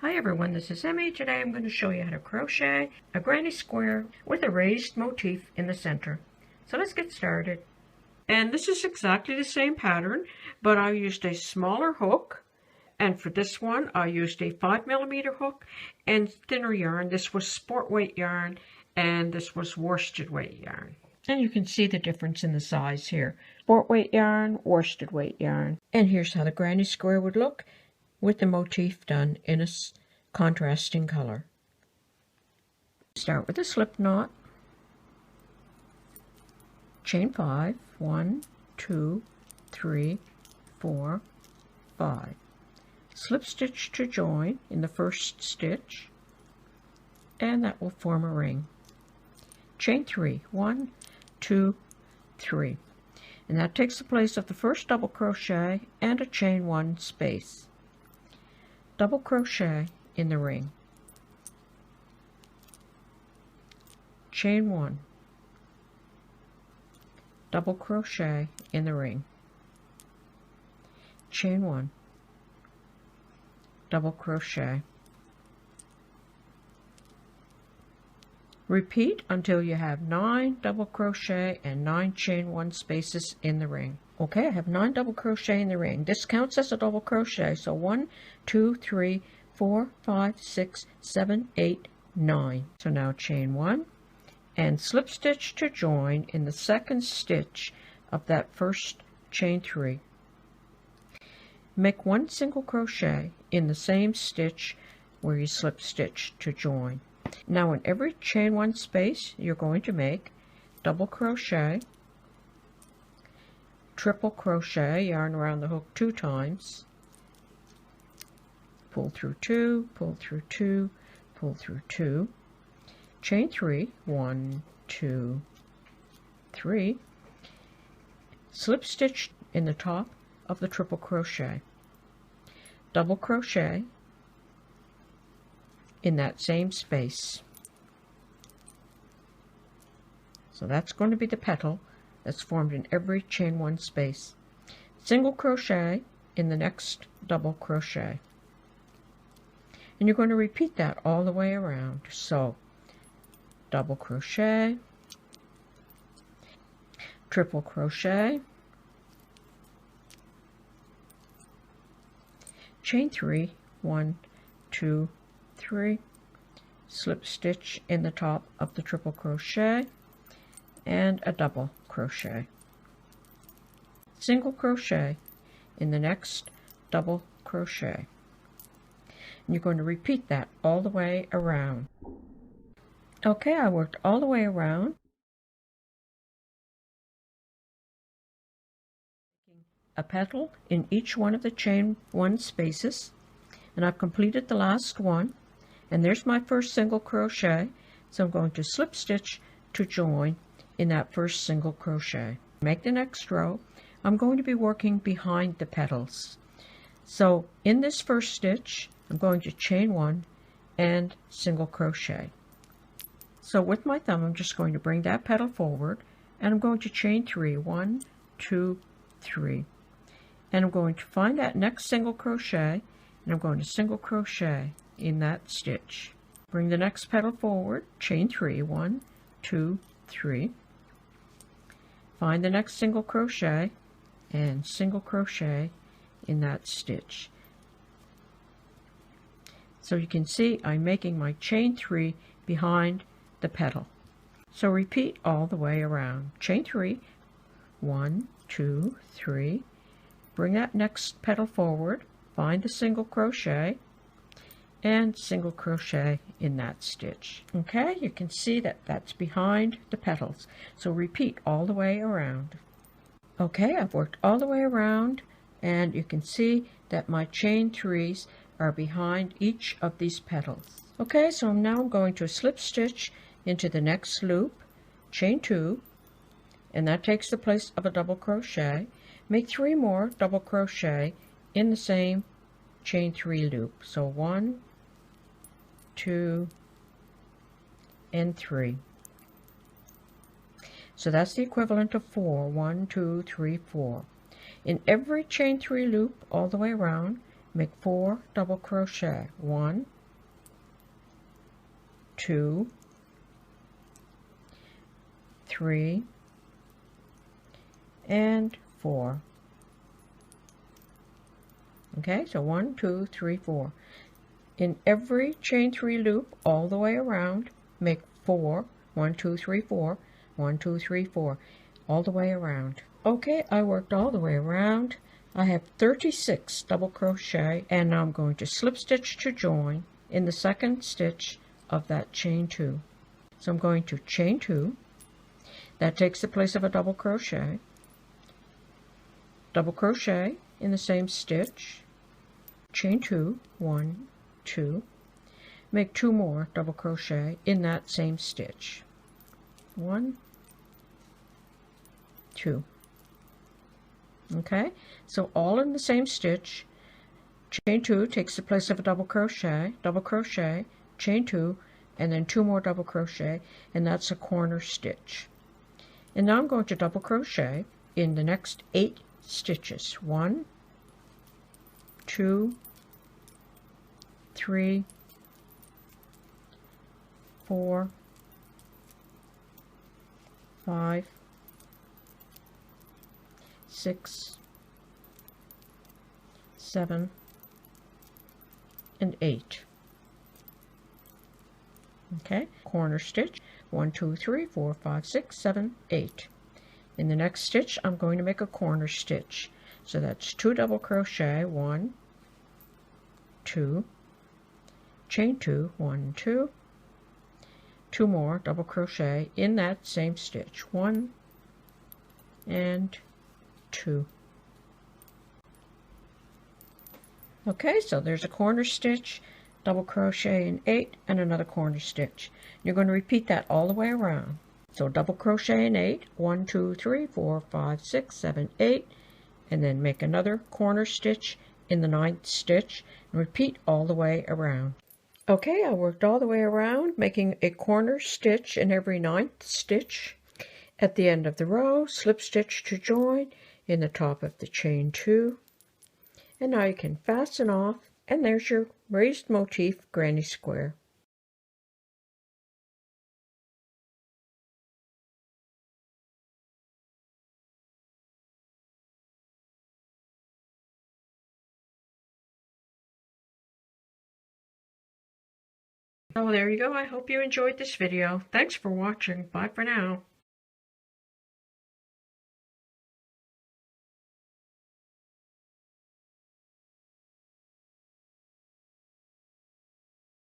Hi everyone, this is Emmy. Today I'm going to show you how to crochet a granny square with a raised motif in the center. So let's get started. And this is exactly the same pattern, but I used a smaller hook. And for this one, I used a 5mm hook and thinner yarn. This was sport weight yarn, and this was worsted weight yarn. And you can see the difference in the size here. Sport weight yarn, worsted weight yarn. And here's how the granny square would look with the motif done in a contrasting color. Start with a slip knot. Chain 5. 1, 2, 3, 4, 5. Slip stitch to join in the first stitch, and that will form a ring. Chain 3. 1, 2, 3. And that takes the place of the first double crochet and a chain 1 space. Double crochet in the ring. Chain 1. Double crochet in the ring. Chain 1. Double crochet. Repeat until you have 9 double crochet and 9 chain 1 spaces in the ring. Okay, I have 9 double crochet in the ring. This counts as a double crochet. So 1, 2, 3, 4, 5, 6, 7, 8, 9. So now chain 1 and slip stitch to join in the second stitch of that first chain 3. Make 1 single crochet in the same stitch where you slip stitch to join. Now in every chain 1 space you're going to make double crochet, triple crochet, yarn around the hook 2 times, pull through 2, pull through 2, pull through 2, chain 3, 1, 2, 3, slip stitch in the top of the triple crochet, double crochet in that same space. So that's going to be the petal that's formed in every chain 1 space. Single crochet in the next double crochet. And you're going to repeat that all the way around. So double crochet, triple crochet, chain 3, 1, 2, 3, slip stitch in the top of the triple crochet, and a double crochet. Single crochet in the next double crochet. And you're going to repeat that all the way around. Okay, I worked all the way around. A petal in each one of the chain 1 spaces, and I've completed the last one, and there's my first single crochet. So I'm going to slip stitch to join in that first single crochet. Make the next row. I'm going to be working behind the petals. So in this first stitch I'm going to chain 1 and single crochet. So with my thumb I'm just going to bring that petal forward, and I'm going to chain 3, 1, 2, 3, and I'm going to find that next single crochet, and I'm going to single crochet in that stitch. Bring the next petal forward, chain 3, 1, 2, 3, find the next single crochet and single crochet in that stitch. So you can see I'm making my chain 3 behind the petal. So repeat all the way around. Chain 3, 1, 2, 3, bring that next petal forward, find the single crochet, and single crochet in that stitch. Okay, you can see that that's behind the petals. So repeat all the way around. Okay, I've worked all the way around, and you can see that my chain 3s are behind each of these petals. Okay, so I'm now going to slip stitch into the next loop, chain 2, and that takes the place of a double crochet. Make 3 more double crochet in the same chain 3 loop. So 1, 2, and 3. So that's the equivalent of 4. 1, 2, 3, 4. In every chain 3 loop all the way around, make 4 double crochet. 1, 2, 3, and 4. Okay, so 1, 2, 3, 4. In every chain 3 loop all the way around, make 4. 1, 2, 3, 4. 1, 2, 3, 4. All the way around. Okay, I worked all the way around. I have 36 double crochet, and now I'm going to slip stitch to join in the second stitch of that chain 2. So I'm going to chain 2. That takes the place of a double crochet in the same stitch, chain 2, 1, 2, make 2 more double crochet in that same stitch, 1, 2. Okay, so all in the same stitch, chain 2 takes the place of a double crochet, chain 2, and then 2 more double crochet, and that's a corner stitch. And now I'm going to double crochet in the next 8 stitches, 1, 2, 3, 4, 5, 6, 7, and 8. Okay, corner stitch, 1, 2, 3, 4, 5, 6, 7, 8. In the next stitch, I'm going to make a corner stitch. So that's 2 double crochet, 1, 2, chain 2, 1, 2, 2 more double crochet in that same stitch, 1 and 2. Okay, so there's a corner stitch, double crochet in 8, and another corner stitch. You're going to repeat that all the way around. So double crochet in 8, 1, 2, 3, 4, 5, 6, 7, 8, and then make another corner stitch in the 9th stitch, and repeat all the way around. Okay, I worked all the way around, making a corner stitch in every 9th stitch. At the end of the row, slip stitch to join in the top of the chain 2. And now you can fasten off, and there's your raised motif granny square. So there you go. I hope you enjoyed this video. Thanks for watching. Bye for now.